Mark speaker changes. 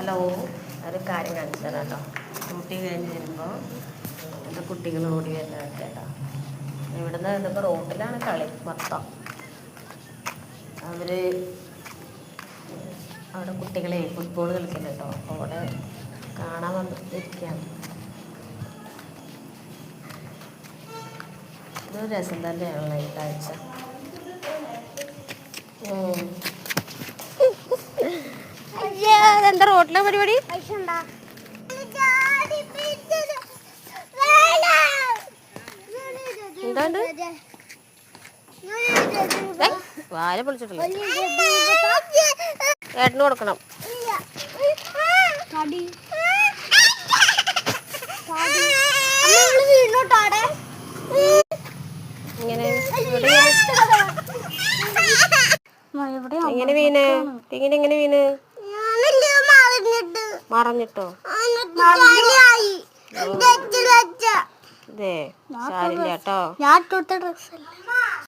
Speaker 1: Hello, ഒരു കാര്യം കാണിച്ചു തരാം കേട്ടോ. ഡ്യൂട്ടി കഴിഞ്ഞ് വരുമ്പോൾ എൻ്റെ കുട്ടികൾ ഓടി വരുന്നത് കേട്ടോ. ഇവിടുന്ന് ഇതിപ്പോൾ റോട്ടിലാണ് കളി മൊത്തം. അവർ അവിടെ കുട്ടികളെ ഫുട്ബോൾ കളിക്കുന്നുണ്ട് കേട്ടോ. അപ്പോൾ അവിടെ കാണാൻ വന്നിരിക്കുകയാണ്. ഇതൊരു രസം തന്നെയാണല്ലോ ഈ കാഴ്ച. എന്താ റോട്ടിലെ പരിപാടി? എന്താണ്ട് വാല പൊളിച്ചിട്ടില്ല. ഏട്ടന് കൊടുക്കണം. ഇങ്ങനെ എങ്ങനെ വീണ്? എങ്ങനെ വീണ്? മറഞ്ഞിട്ടോ? അതെ, സാരില്ല കേട്ടോ.